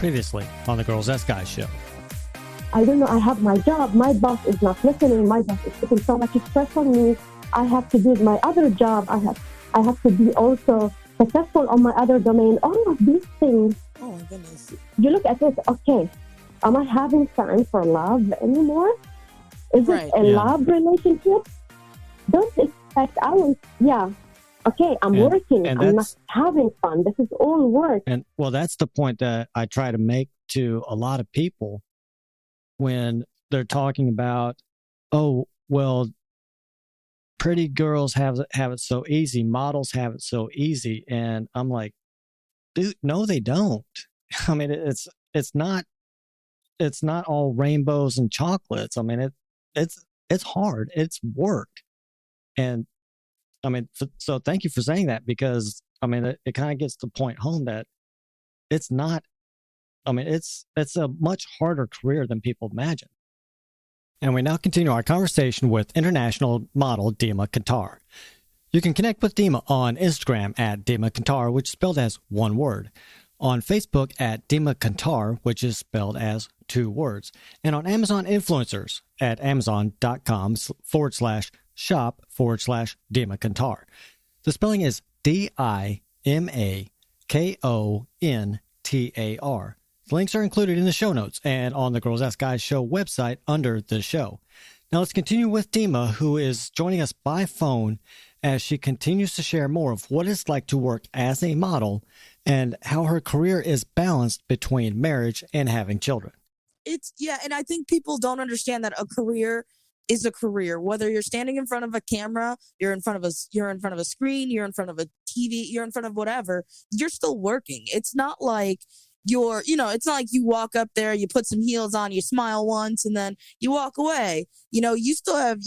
Previously on the Girls Ask Guys show. I don't know, I have my job, my boss is not listening, my boss is putting so much stress on me, I have to do my other job, I have to be also successful on my other domain, all of these things. Oh my goodness. You look at it, okay, am I having time for love anymore? Is it a love relationship? Don't expect, I'm working, I'm not having fun, this is all work. And well, that's the point that I try to make to a lot of people when they're talking about, oh, well, pretty girls have it so easy, models have it so easy. And I'm like, dude, no, they don't. I mean, it's not all rainbows and chocolates. I mean, it's hard. It's work. And I mean, so thank you for saying that, because I mean, it kind of gets the point home that it's not, I mean, it's a much harder career than people imagine. And we now continue our conversation with international model Dima Kontar. You can connect with Dima on Instagram at Dima Kontar, which is spelled as one word, on Facebook at Dima Kontar, which is spelled as two words, and on Amazon Influencers at amazon.com/shop/Dima Kontar. The spelling is DIMAKONTAR. The links are included in the show notes and on the Girls Ask Guys show website under the show. Now let's continue with Dima, who is joining us by phone as she continues to share more of what it's like to work as a model and how her career is balanced between marriage and having children. And I think people don't understand that a career is a career. Whether you're standing in front of a camera, you're in front of a screen, you're in front of a TV, you're in front of whatever, you're still working. It's not like it's not like you walk up there, you put some heels on, you smile once, and then you walk away. You still have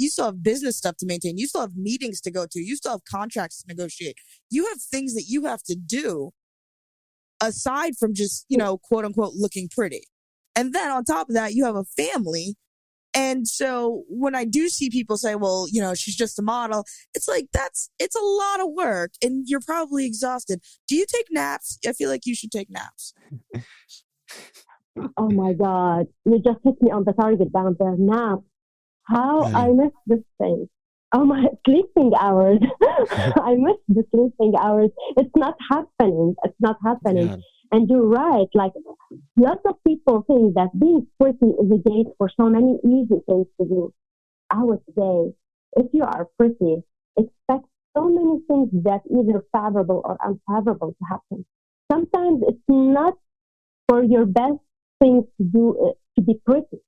business stuff to maintain. You still have meetings to go to. You still have contracts to negotiate. You have things that you have to do aside from just, quote unquote, looking pretty. And then on top of that, you have a family. And so when I do see people say, well, she's just a model, it's like, it's a lot of work and you're probably exhausted. Do you take naps? I feel like you should take naps. Oh my God. You just hit me on the target down there. Nap. How I miss this thing. Oh my, sleeping hours. I miss the sleeping hours. It's not happening. Yeah. And you're right, like lots of people think that being pretty is a gate for so many easy things to do. I would say, if you are pretty, expect so many things that either favorable or unfavorable to happen. Sometimes it's not for your best thing to do to be pretty.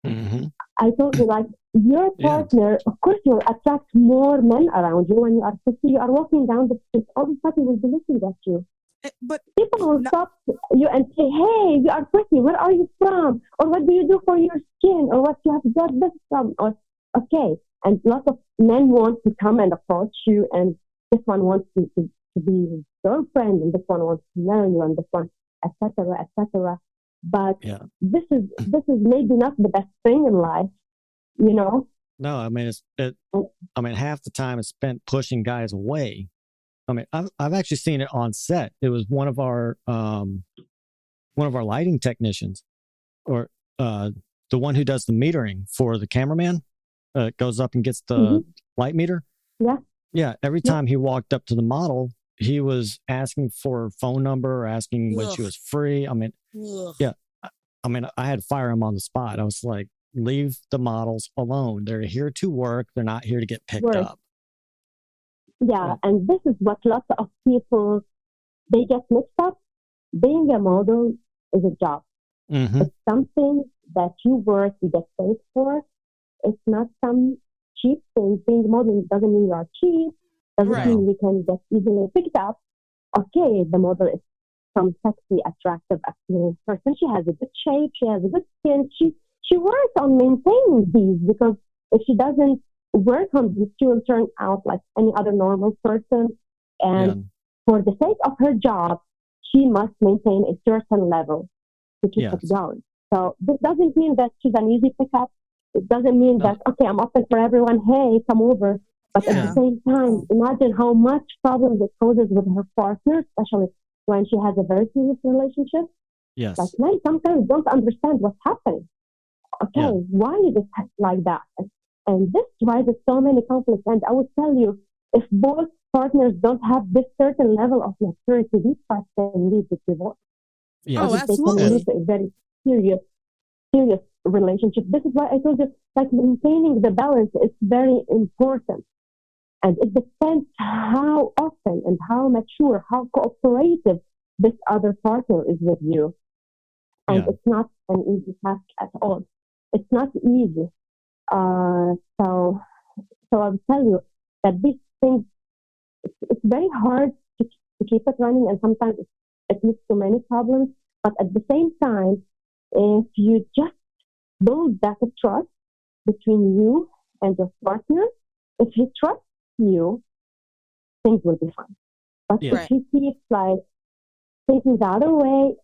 Mm-hmm. I told you, like, your partner, of course, you'll attract more men around you when you are pretty. You are walking down the street, all of a sudden will be looking at you. But people will stop you and say, hey, you are pretty, where are you from? Or what do you do for your skin? Or what you have got this from? Or, okay. And lots of men want to come and approach you, and this one wants to be his girlfriend, and this one wants to marry you, and this one, etc., etc. But this is maybe not the best thing in life, No, I mean, half the time is spent pushing guys away. I mean, I've actually seen it on set. It was one of our lighting technicians, or the one who does the metering for the cameraman, goes up and gets the light meter. Yeah. Yeah. Every time he walked up to the model, he was asking for her phone number, or asking when she was free. I mean, I mean, I had to fire him on the spot. I was like, leave the models alone. They're here to work. They're not here to get picked up. Yeah, and this is what lots of people, they get mixed up. Being a model is a job. Mm-hmm. It's something that you work, you get paid for. It's not some cheap thing. Being a model doesn't mean you are cheap. Doesn't mean you can get easily picked up. Okay, the model is some sexy, attractive, appealing person. She has a good shape. She has a good skin. She works on maintaining these, because if she doesn't work on this, she will turn out like any other normal person. And for the sake of her job, she must maintain a certain level to keep it going. So this doesn't mean that she's an easy pickup. It doesn't mean that, okay, I'm open for everyone. Hey, come over. But at the same time, imagine how much problems it causes with her partner, especially when she has a very serious relationship. Yes. Like men sometimes don't understand what's happening. Okay, Yeah. why is it like that? And this raises so many conflicts. And I would tell you, if both partners don't have this certain level of maturity, these fights can lead to divorce. Yes. Oh, They can absolutely. lead to a very serious, serious relationship. This is why I told you, like maintaining the balance is very important. And it depends how often and how mature, how cooperative this other partner is with you. And Yeah. it's not an easy task at all. It's not easy. So I'll tell you that these things, it's very hard to keep it running, and sometimes it leads to many problems. But at the same time, if you just build that trust between you and your partner, if he trusts you, things will be fine. But Yeah. if he keeps like thinking the other way,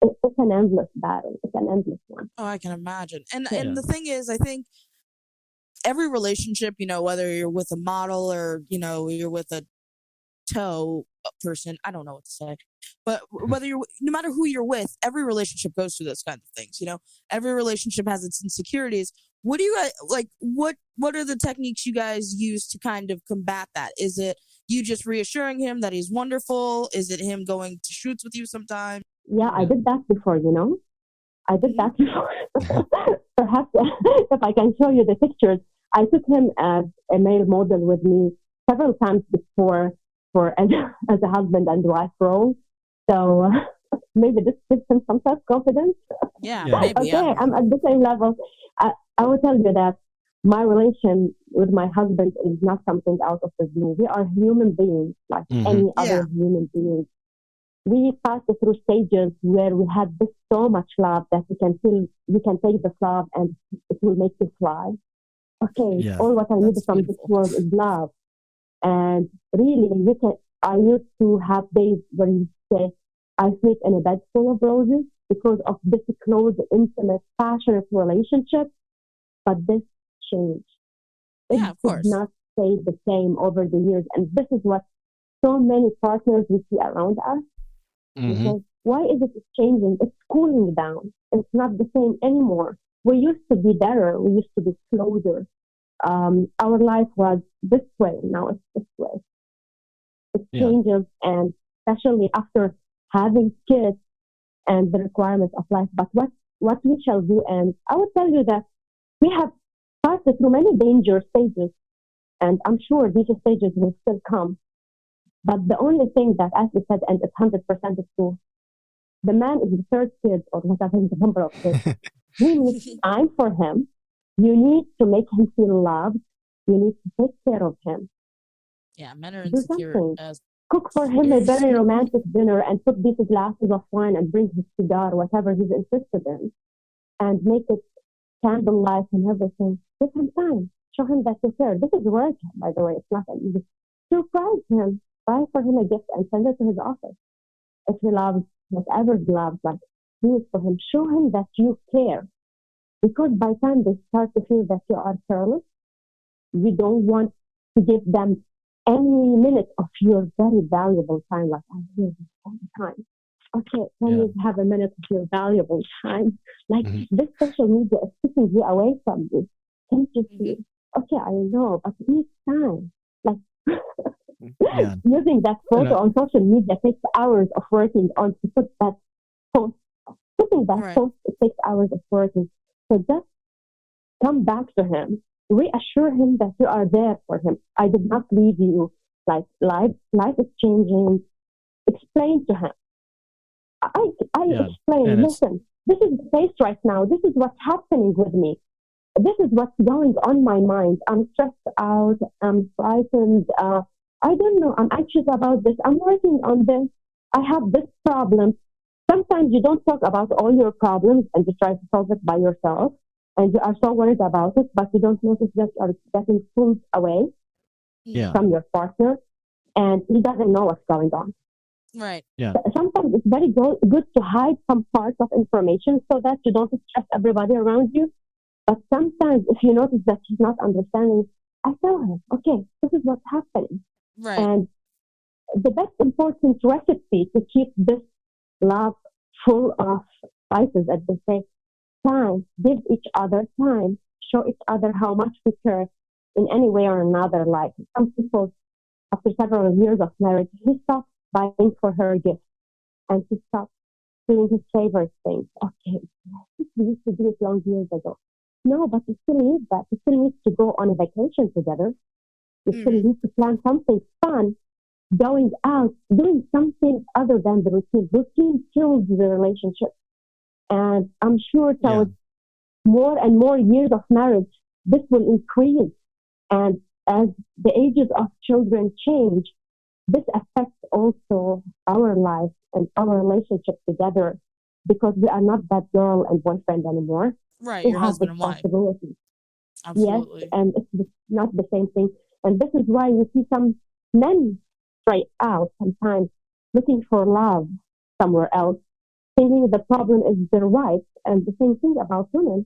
it's an endless battle. It's an endless one. Oh, I can imagine. And Yeah. the thing is, I think every relationship, whether you're with a model or, you're with a toe person, I don't know what to say, but whether you're, no matter who you're with, every relationship goes through those kinds of things. Every relationship has its insecurities. What do you guys like? What are the techniques you guys use to kind of combat that? Is it you just reassuring him that he's wonderful? Is it him going to shoots with you sometime? Yeah, I did that before, I did that before. Perhaps if I can show you the pictures, I took him as a male model with me several times before as a husband and wife role. So maybe this gives him some self-confidence. Yeah, Yeah. maybe. Okay, Yeah. I'm at the same level. I will tell you that my relation with my husband is not something out of the blue. We are human beings like any other human being. We passed through stages where we had this so much love that we can take this love and it will make you fly. Okay, Yeah. all what I need That's from beautiful. this world is love. And really, I used to have days where you say, I sleep in a bed full of roses because of this close, intimate, passionate relationship. But this changed. It Yeah, of did course. not stay the same over the years. And this is what so many partners we see around us. Because why is it changing? It's cooling down. It's not the same anymore. We used to be better. We used to be closer. Our life was this way. Now it's this way. It changes, and especially after having kids and the requirements of life. But what we shall do, and I would tell you that we have passed through many danger stages, and I'm sure these stages will still come. But the only thing that, as you said, and it's 100% true, the man is the third kid or whatever the number of kids. You need time for him. You need to make him feel loved. You need to take care of him. Yeah, men are Do insecure. something. Cook for him a very romantic dinner and put these glasses of wine and bring his cigar, whatever he's interested in, and make it candlelight and everything. Give him time. Show him that you care. This is work, by the way. It's not that easy. Surprise him. Buy for him a gift and send it to his office. If he loves whatever he loves, like do it for him. Show him that you care. Because by the time they start to feel that you are careless, you don't want to give them any minute of your very valuable time. Like I hear this all the time. Okay, can you have a minute of your valuable time? Like this social media is taking you away from you. Can't you see? Okay, I know, but it needs time. Like using that photo on social media takes hours of working on to put that post. Putting that post, it takes hours of working. So just come back to him. Reassure him that you are there for him. I did not leave you. Like life is changing. Explain to him. I explain. Listen, this is the case right now. This is what's happening with me. This is what's going on my mind. I'm stressed out. I'm frightened. I don't know. I'm anxious about this. I'm working on this. I have this problem. Sometimes you don't talk about all your problems and you try to solve it by yourself. And you are so worried about it, but you don't notice that you are getting pulled away from your partner, and he doesn't know what's going on. Right. Yeah. Sometimes it's very good to hide some parts of information so that you don't stress everybody around you. But sometimes if you notice that he's not understanding, I tell him, okay, this is what's happening. Right. And the best important recipe to keep this love full of spices at the same time. Give each other time, show each other how much we care in any way or another. Like some people, after several years of marriage, he stopped buying for her gifts and he stopped doing his favorite things. Okay, we used to do it long years ago. No, but you still need that. You still need to go on a vacation together. You still need to plan something fun, going out, doing something other than the routine. Routine kills the relationship. And I'm sure towards more and more years of marriage, this will increase. And as the ages of children change, this affects also our life and our relationship together because we are not that girl and boyfriend anymore. Right, we your have husband and wife. responsibilities. Absolutely. Yes, and it's not the same thing. And this is why we see some men straight out sometimes looking for love somewhere else, thinking the problem is their wife. And the same thing about women.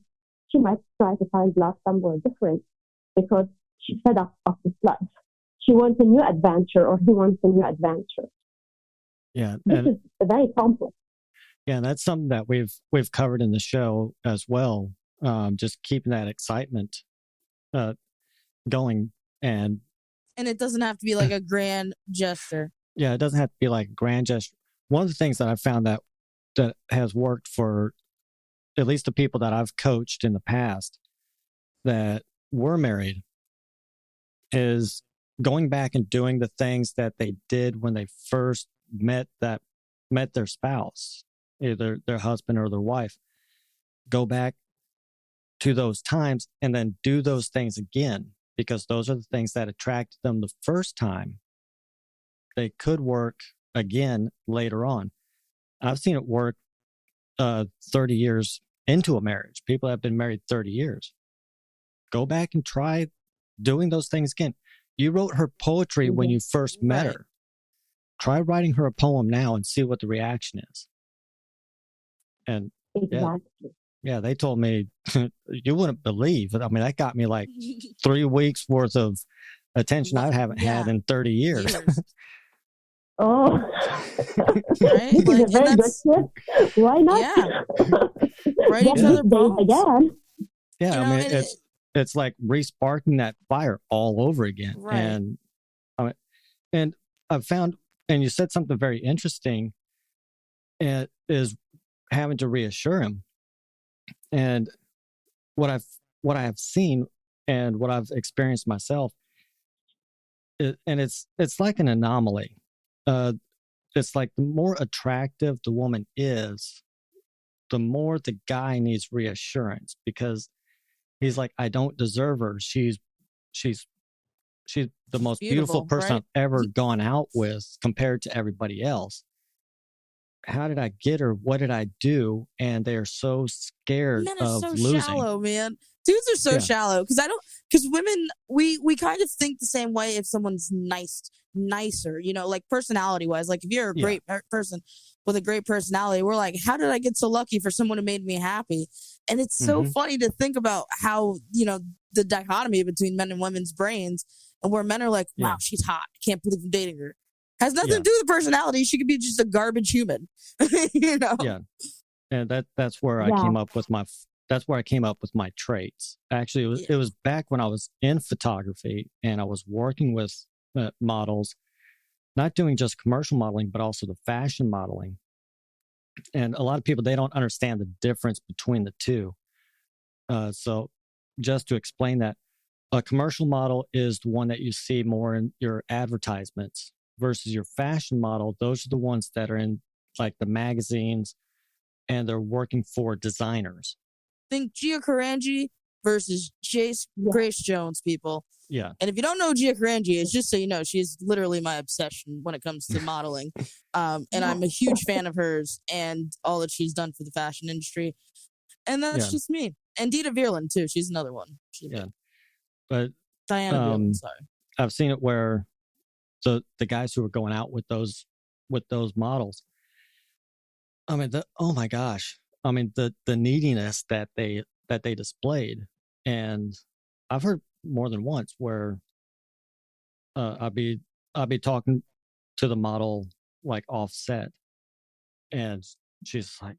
She might try to find love somewhere different because she's fed up of this life. She wants a new adventure or he wants a new adventure. Yeah. This is very complex. Yeah, that's something that we've covered in the show as well. Just keeping that excitement going, and it doesn't have to be like a grand gesture. Yeah, it doesn't have to be like a grand gesture. One of the things that I found that has worked for at least the people that I've coached in the past that were married is going back and doing the things that they did when they first met their spouse, either their husband or their wife. Go back to those times and then do those things again, because those are the things that attracted them the first time. They could work again later on. I've seen it work 30 years into a marriage. People have been married 30 years. Go back and try doing those things again. You wrote her poetry when you first met her. Try writing her a poem now and see what the reaction is. And yeah, they told me, you wouldn't believe it. I mean, that got me like 3 weeks worth of attention I haven't had in 30 years. Oh, right? Like, very good tip. Why not? Yeah. Write each other poems again. Yeah, I mean, it's like re-sparking that fire all over again. Right. And I've found, and you said something very interesting, is having to reassure him. And what I have seen and what I've experienced myself, and it's like an anomaly. It's like the more attractive the woman is, the more the guy needs reassurance, because he's like, I don't deserve her. She's the most beautiful person I've ever gone out with compared to everybody else. How did I get her? What did I do? And they're so scared of losing. Shallow, man. Dudes are so shallow because women, we kind of think the same way if someone's nicer, like personality wise. Like if you're a great person with a great personality, we're like, how did I get so lucky for someone who made me happy? And it's so funny to think about how, the dichotomy between men and women's brains, and where men are like, wow, she's hot. I can't believe I'm dating her. Has nothing to do with personality. She could be just a garbage human, Yeah. And that's where I came up with my traits. Actually, it was back when I was in photography and I was working with models, not doing just commercial modeling, but also the fashion modeling. And a lot of people, they don't understand the difference between the two. So just to explain that, a commercial model is the one that you see more in your advertisements versus your fashion model. Those are the ones that are in like the magazines and they're working for designers. Think Gia Karanji versus Grace Jones, people. Yeah. And if you don't know Gia Karanji, it's just so you know, she's literally my obsession when it comes to modeling. And I'm a huge fan of hers and all that she's done for the fashion industry. And that's just me. And Dita Veerland, too. She's another one. But Diana Veerland, sorry. I've seen it where the guys who are going out with those models, I mean, oh my gosh. I mean, the neediness that they displayed. And I've heard more than once where I'll be talking to the model like off set, and she's like,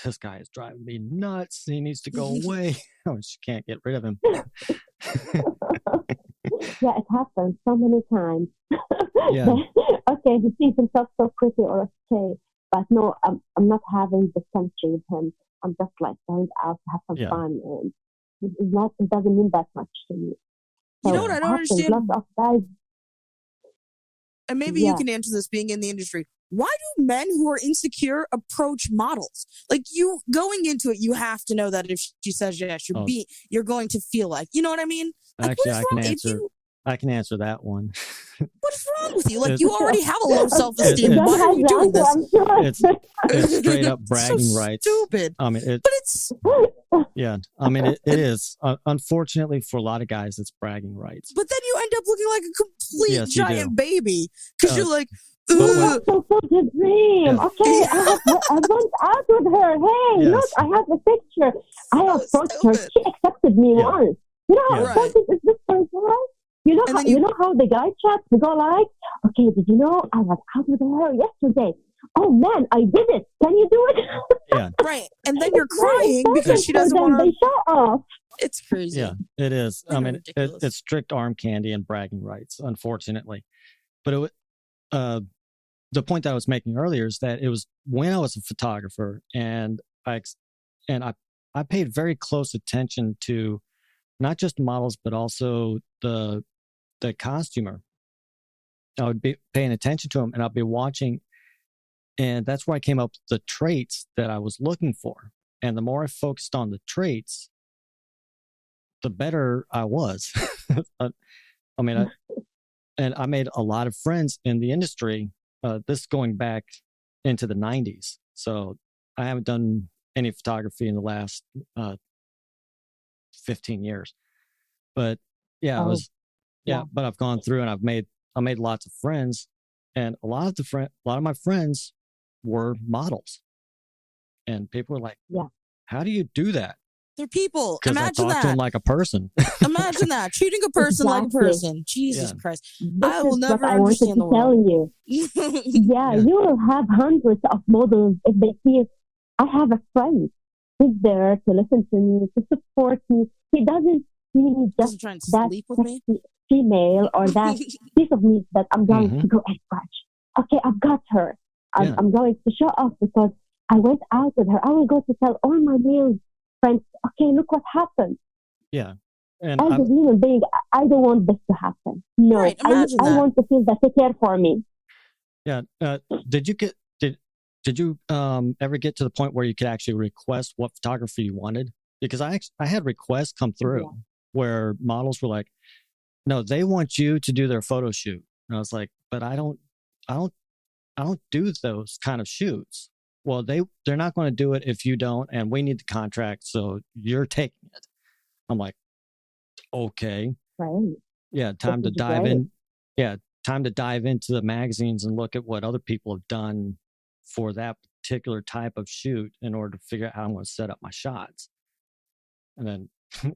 this guy is driving me nuts. He needs to go away. She can't get rid of him. Yeah, it happens so many times. Yeah. Okay, he sees himself so pretty or okay, but no, I'm not having the chemistry with him. I'm just like going out to have some fun, and it doesn't mean that much to me. So you know what I don't understand? Lots of guys, and maybe you can answer this being in the industry. Why do men who are insecure approach models? Like, you going into it, you have to know that if she says yes, you're going to feel like, you know what I mean? Like, actually, I can answer that one. What is wrong with you? Like, you already have a low self-esteem. Why are you doing this? It's straight up bragging so rights. Stupid. I mean, but it's yeah. I mean, it is. Unfortunately, for a lot of guys, it's bragging rights. But then you end up looking like a complete giant baby because you're like. That's so such a dream. Yeah. Okay, I went out with her. Hey, look, I have a picture. I approached her. She accepted me once. You know how important is this person? You know how the guy chats, we go like, okay, did you know I was out with her yesterday? Oh man, I did it. Can you do it? Yeah. Right. And then you're crying because she doesn't want to. They show off. It's crazy. Yeah, it is. I mean, it's strict arm candy and bragging rights, unfortunately. But the point that I was making earlier is that it was when I was a photographer, and I paid very close attention to not just models, but also the costumer. I would be paying attention to him, and I'd be watching, and that's where I came up with the traits that I was looking for. And the more I focused on the traits, the better I was. I mean, I made a lot of friends in the industry. This going back into the 90s. So I haven't done any photography in the last 15 years. But yeah, but I've gone through and I made lots of friends, and a lot of my friends were models. And people were like, how do you do that? They're people. Because I talk to them like a person. Imagine that. Treating a person like a person. Jesus Christ. I will never understand the world. You will have hundreds of models if they feel, I have a friend who's there to listen to me, to support me. He doesn't see just that female or that piece of me that I'm going to go and watch. Okay, I've got her. I'm going to show off because I went out with her. I will go to tell all my male friends, okay, look what happened. Yeah. And as a human being, I don't want this to happen. No, I want to feel that they care for me. Yeah. Did you ever get to the point where you could actually request what photography you wanted? Because I had requests come through where models were like, no, they want you to do their photo shoot. And I was like, but I don't do those kind of shoots. Well, they're not going to do it if you don't, and we need the contract, so you're taking it. I'm like, okay. Right. Yeah, time to dive in. Yeah, time to dive into the magazines and look at what other people have done for that particular type of shoot in order to figure out how I'm going to set up my shots. And then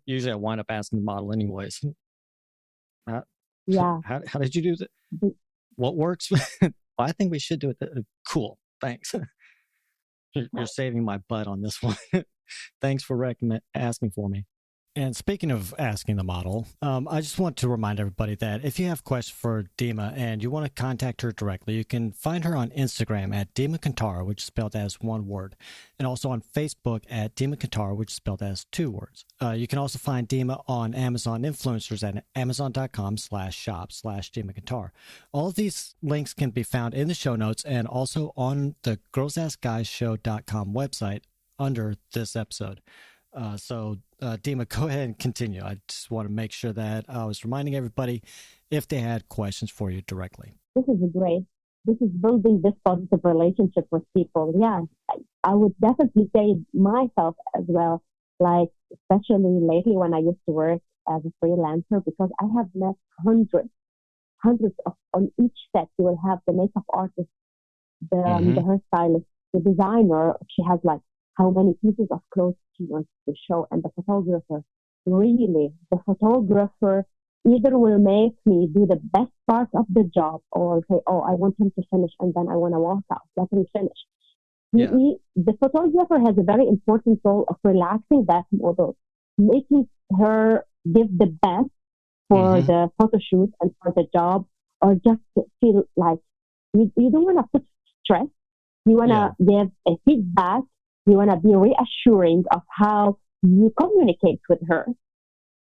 usually I wind up asking the model anyways. How did you do that? What works? I think we should do it. Cool. Thanks. You're saving my butt on this one. Thanks for asking for me. And speaking of asking the model, I just want to remind everybody that if you have questions for Dima and you want to contact her directly, you can find her on Instagram at Dima Kontar, which is spelled as one word, and also on Facebook at Dima Kontar, which is spelled as two words. You can also find Dima on Amazon Influencers at amazon.com/shop/Dima Kontar. All of these links can be found in the show notes and also on the girlsaskguysshow.com website under this episode. So Dima, go ahead and continue. I just want to make sure that I was reminding everybody if they had questions for you directly. This is great. This is building this positive relationship with people. Yeah, I would definitely say myself as well, like especially lately when I used to work as a freelancer, because I have met hundreds of, on each set, you will have the makeup artist, the hairstylist, the designer. She has like how many pieces of clothes she wants to show, and the photographer. Really, the photographer either will make me do the best part of the job or say, oh, I want him to finish and then I want to walk out. Let him finish. Yeah. The photographer has a very important role of relaxing that model, making her give the best for the photo shoot and for the job, or just to feel like you don't want to put stress. You want to give a feedback. You want to be reassuring of how you communicate with her.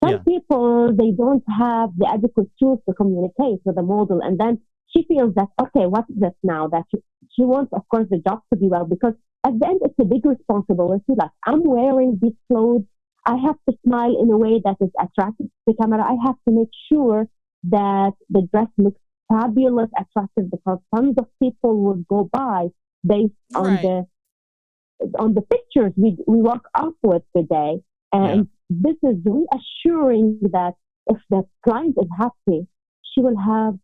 Some people, they don't have the adequate tools to communicate with the model. And then she feels that, okay, what is this now? That she wants, of course, the job to be well, because at the end, it's a big responsibility. Like, I'm wearing these clothes. I have to smile in a way that is attractive to the camera. I have to make sure that the dress looks fabulous, attractive, because tons of people would go by based on the pictures we walk up with today. And this is reassuring that if the client is happy, she will have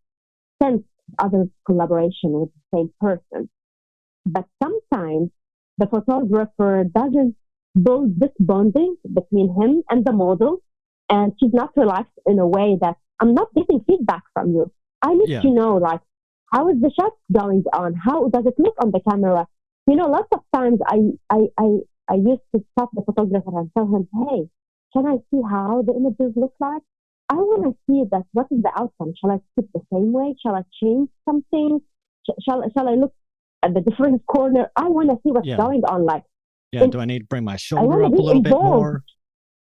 sense other collaboration with the same person. But sometimes the photographer doesn't build this bonding between him and the model, and she's not relaxed in a way that I'm not getting feedback from you. I need to know, like, how is the shot going on? How does it look on the camera? Lots of times I used to stop the photographer and tell him, hey, can I see how the images look like? I want to see that. What is the outcome? Shall I keep the same way? Shall I change something? Shall I look at the different corner? I want to see what's going on. Like, do I need to bring my shoulder up a little bit more?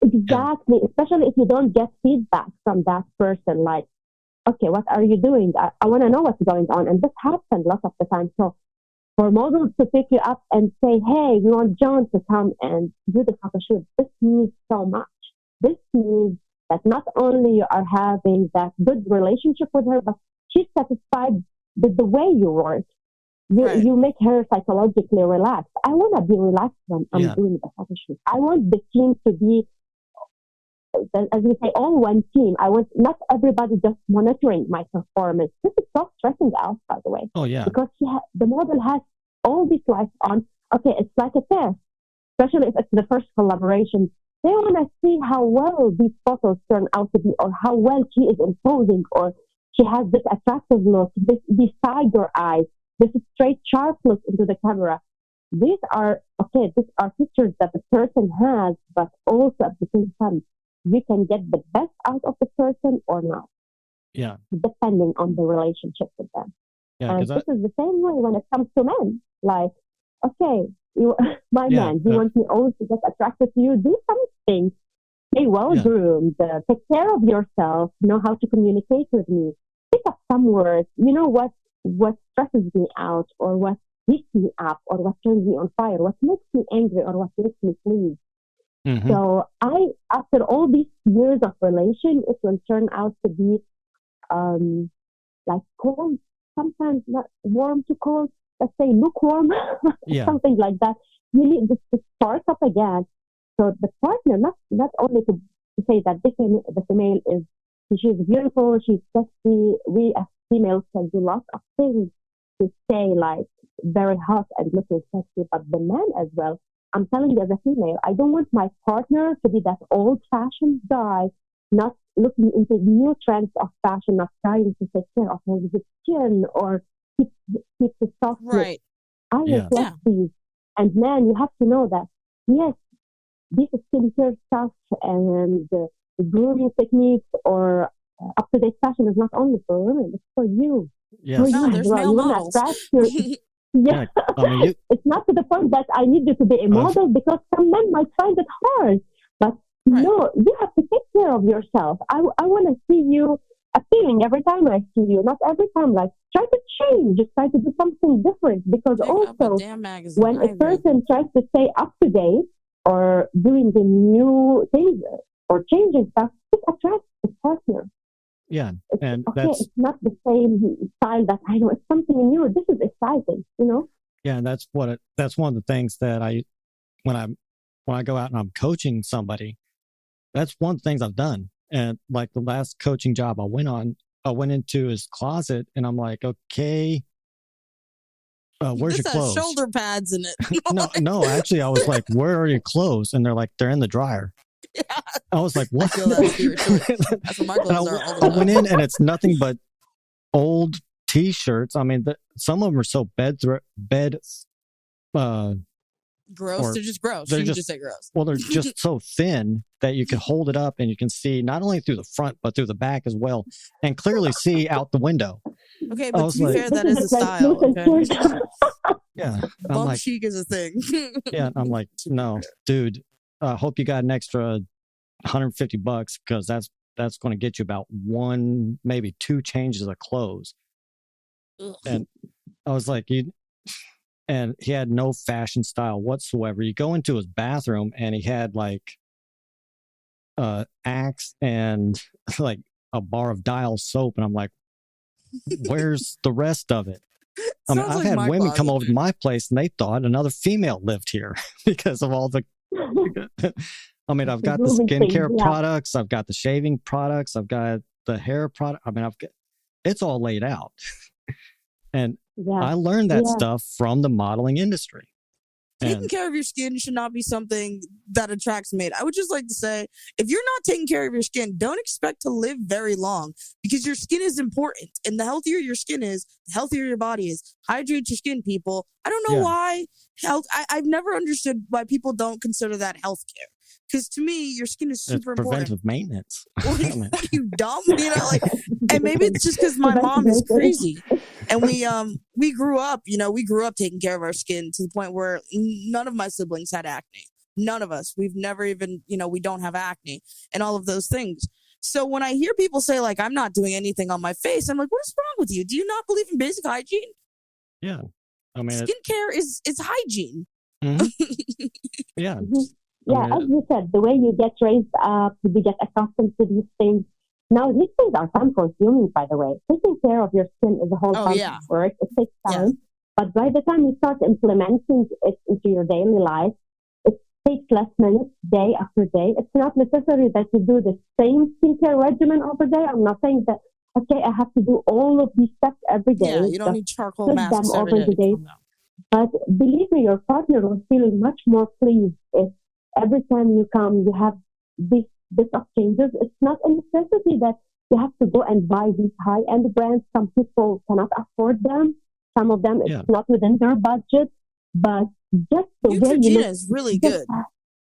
Exactly, especially if you don't get feedback from that person. Like, okay, what are you doing? I want to know what's going on. And this happens lots of the time. So for models to pick you up and say, hey, we want John to come and do the photo shoot, this means so much. This means that not only you are having that good relationship with her, but she's satisfied with the way you work. You make her psychologically relaxed. I want to be relaxed when I'm doing the photo shoot. I want the team to be, as we say, all one team. I want not everybody just monitoring my performance. This is so stressing out, by the way. Oh, yeah. Because the model has all these lights on. Okay, it's like a test, especially if it's the first collaboration. They want to see how well these photos turn out to be, or how well she is imposing, or she has this attractive look, these tiger eyes, this straight, sharp look into the camera. These are features that the person has, but also at the same time, you can get the best out of the person or not. Yeah. Depending on the relationship with them. Yeah, and this is the same way when it comes to men. Like, okay, man, you want me always to get attracted to you? Do something. Stay well groomed. Take care of yourself. Know how to communicate with me. Pick up some words. You know what stresses me out, or what heats me up, or what turns me on fire, what makes me angry, or what makes me pleased. Mm-hmm. So after all these years of relation, it will turn out to be like cold, sometimes not warm to cold, let's say lukewarm, something like that. You need this to spark up again. So the partner, not only to say that the female she's beautiful, she's sexy. We as females can do lots of things to stay like very hot and looking sexy, but the man as well. I'm telling you as a female, I don't want my partner to be that old-fashioned guy, not looking into new trends of fashion, not trying to take care of his skin or keep his soft look. Right. I reflect these. And man, you have to know that, yes, this skincare stuff and the grooming techniques or up-to-date fashion is not only for women, it's for you. Yes. For you No, there's male models. Yeah, I mean, it's not to the point that I need you to be a model, because some men might find it hard. But no, you have to take care of yourself. I want to see you appealing every time I see you, not every time. Like, try to change, just try to do something different. Because also, when a person tries to stay up to date or doing the new things or changing stuff, it attracts the partner. Yeah, and it's not the same style that I know. It's something new. This is exciting, you know. Yeah, and that's one of the things that when I go out and I'm coaching somebody, that's one of the things I've done. And like the last coaching job I went into his closet, and I'm like, okay, where's your clothes? Has shoulder pads in it. no, actually, I was like, where are your clothes? And they're like, they're in the dryer. Yeah. I was like, what? That's what my clothes are all the time. I went in, and it's nothing but old T-shirts. I mean, some of them are so bed Gross. or They're just gross. they're You can just- just say gross. well, they're just so thin that you can hold it up and you can see not only through the front but through the back as well, and clearly see out the window. Okay, I but was to be like- fair, that This is a is like style. Luke and Okay? George. Yeah, I'm Bum like, chic is a thing. yeah, I'm like, no, dude. I hope you got an extra $150 because that's going to get you about one, maybe two changes of clothes. Ugh. And I was like, and he had no fashion style whatsoever. You go into his bathroom and he had like Axe and like a bar of Dial soap, and I'm like, where's the rest of it? I mean, Sounds I've like had my women come closet. over to my place and they thought another female lived here because of all the. I mean, I've got the Moving things, skincare yeah. products, I've got the shaving products, I've got the hair product. I mean, it's all laid out, and Yeah. I learned that Yeah. stuff from the modeling industry. Taking And care of your skin should not be something that attracts mate. I would just like to say, if you're not taking care of your skin, don't expect to live very long because your skin is important. And the healthier your skin is, the healthier your body is. Hydrate your skin, people. I don't know Yeah. why I've never understood why people don't consider that health care. Because to me, your skin is it's super important. preventive maintenance. What are I mean, what are you dumb? You know, like, and maybe it's just because my mom is crazy, and we grew up, we grew up taking care of our skin to the point where none of my siblings had acne. None of us. We've never even, we don't have acne and all of those things. So when I hear people say like I'm not doing anything on my face, I'm like, what is wrong with you? Do you not believe in basic hygiene? yeah. I mean, Skincare is hygiene. mhm. Yeah. Mhm. I Yeah, mean, as you said, the way you get raised up, you get accustomed to these things. Now, these things are time consuming, by the way. Taking care of your skin is a whole Oh, bunch yeah. of work. It takes Yeah. time. But by the time you start implementing it into your daily life, it takes less minutes, day after day. It's not necessary that you do the same skincare regimen every day. I'm not saying that, okay, I have to do all of these steps every day. Yeah, you don't Just need charcoal put masks them every over the day. day. Calm down. But believe me, your partner will feel much more pleased if every time you come, you have this bit of changes. It's not a necessity that you have to go and buy these high-end brands. Some people cannot afford them. Some of them, it's Yeah. not within their budget. But just the way you Neutrogena look, is really just, good.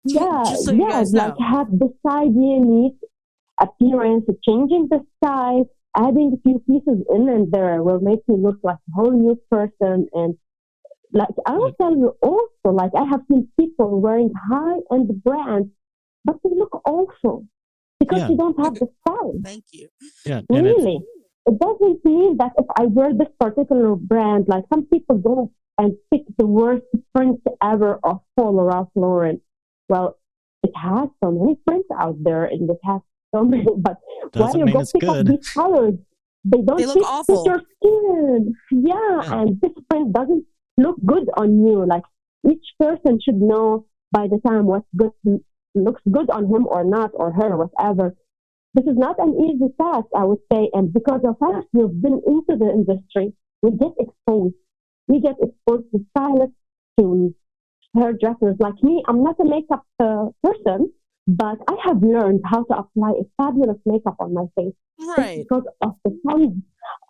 yeah, Just so you guys know. like have the side unique appearance, changing the style, adding a few pieces in and there will make you look like a whole new person. And like I will tell you also, like I have seen people wearing high-end brands, but they look awful because Yeah. you don't have the style. Thank you. Yeah. And it's, Really, it doesn't mean that if I wear this particular brand, like some people go and pick the worst print ever of Paul or Ralph Lauren. Well, it has so many prints out there, and it has so many. But why doesn't you mean go it's pick up good. these colors? They don't They look fit awful. your skin. Yeah, Yeah. and this print doesn't look good on you. Like each person should know by the time what's good looks good on him or not, or her, or whatever. This is not an easy task, I would say. And because of us, we've been into the industry, we get exposed. We get exposed to stylists, to hairdressers. Like me, I'm not a makeup person, but I have learned how to apply a fabulous makeup on my face. Right. Because of the tons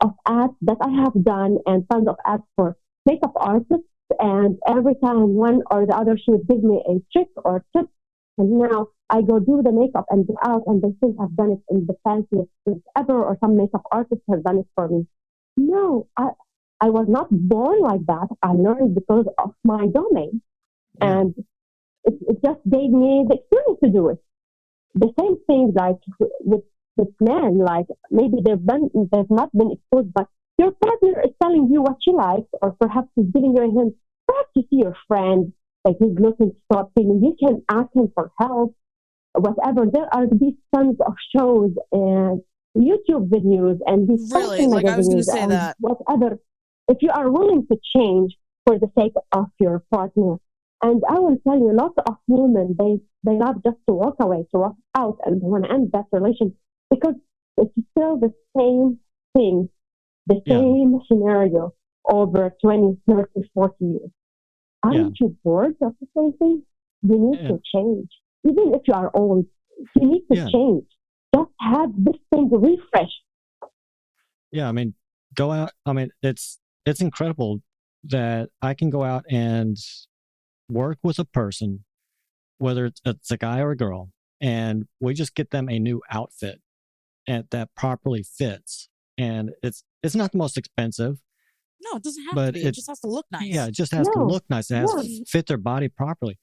of ads that I have done and tons of ads for makeup artists. And every time one or the other, she would give me a trick or tip. And now I go do the makeup and go out and they think I've done it in the fanciest things ever, or some makeup artist has done it for me. No, I was not born like that. I learned because of my domain. Yeah. And it just gave me the experience to do it. The same thing like with men, like maybe they've not been exposed, but your partner is telling you what she likes, or perhaps he's giving you a hint. Perhaps you see your friend, like he's looking to stop feeling. You can ask him for help, whatever. There are these tons of shows and YouTube videos and these Really? fashion Like, I was gonna magazines say and that. whatever. If you are willing to change for the sake of your partner, and I will tell you, lots of women, they love just to walk away, to walk out, and they want to end that relation because it's still the same thing, the Yeah. same scenario over 20, 30, 40 years. Aren't you bored of the same thing? You need Yeah. to change. Even if you are old, you need to Yeah. change. Just have this thing refreshed. Yeah. I mean, go out. I mean, it's incredible that I can go out and work with a person, whether it's a guy or a girl, and we just get them a new outfit and that properly fits. And it's not the most expensive. No, it doesn't have but to be. It just has to look nice. Yeah, it just has to look nice. It has to fit their body properly.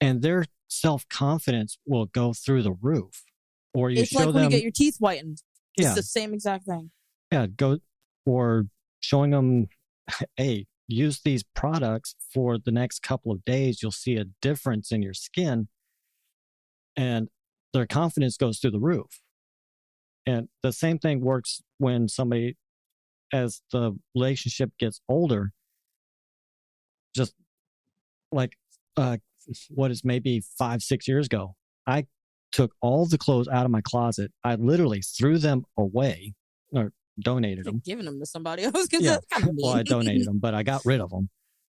And their self-confidence will go through the roof. Or you it's show like them, when you get your teeth whitened. Yeah. It's the same exact thing. Yeah, or showing them, hey, use these products for the next couple of days. You'll see a difference in your skin. And their confidence goes through the roof. And the same thing works when somebody, as the relationship gets older, just like what is maybe 5-6 years ago, I took all the clothes out of my closet. I literally threw them away or donated them. Giving them to somebody. I was going to say, that's kind of mean. Well, I donated them, but I got rid of them.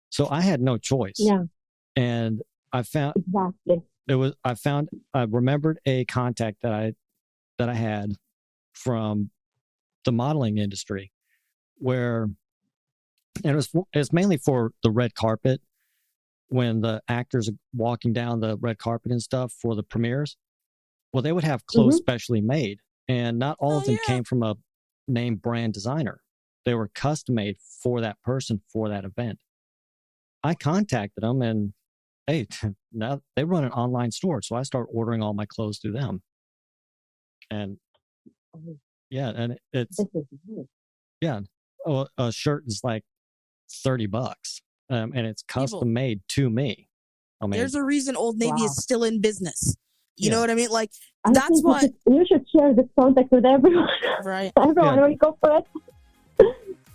So I had no choice. Yeah. And I found exactly. I remembered a contact that I had from the modeling industry, where, and it's mainly for the red carpet, when the actors are walking down the red carpet and stuff for the premieres. Well, they would have clothes specially made, and not all of them came from a name brand designer. They were custom made for that person for that event. I contacted them, and hey, now they run an online store, so I start ordering all my clothes through them. And yeah, and it's a shirt is like $30, and it's custom made to me. I mean, there's a reason Old Navy is still in business. You know what I mean? Like, that's why you should share this contact with everyone. Right. Everyone will go for it.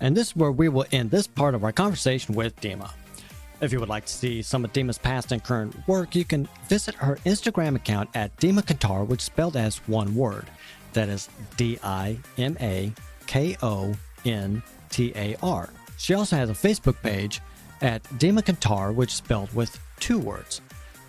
And this is where we will end this part of our conversation with Dima. If you would like to see some of Dima's past and current work, you can visit her Instagram account at Dima Kontar, which is spelled as one word. That is DimaKontar. She also has a Facebook page at Dima Kontar, which is spelled with 2 words.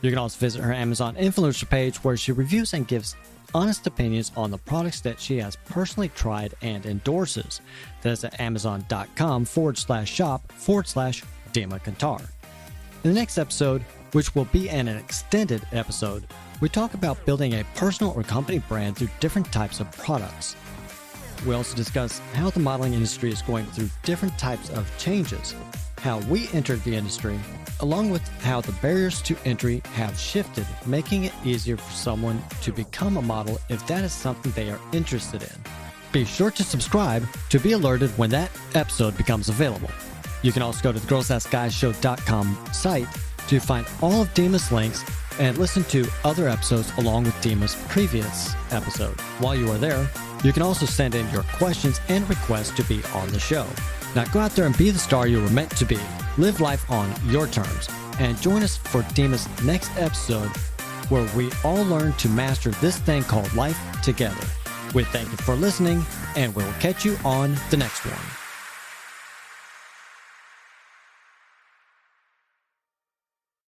You can also visit her Amazon influencer page, where she reviews and gives honest opinions on the products that she has personally tried and endorses. That is at amazon.com/shop/Dima Kontar. In the next episode, which will be an extended episode, we talk about building a personal or company brand through different types of products. We also discuss how the modeling industry is going through different types of changes, how we entered the industry, along with how the barriers to entry have shifted, making it easier for someone to become a model if that is something they are interested in. Be sure to subscribe to be alerted when that episode becomes available. You can also go to the girlsthatguyshow.com site to find all of Dima's links and listen to other episodes along with Dima's previous episode. While you are there, you can also send in your questions and requests to be on the show. Now go out there and be the star you were meant to be. Live life on your terms. And join us for Dima's next episode, where we all learn to master this thing called life together. We thank you for listening, and we'll catch you on the next one.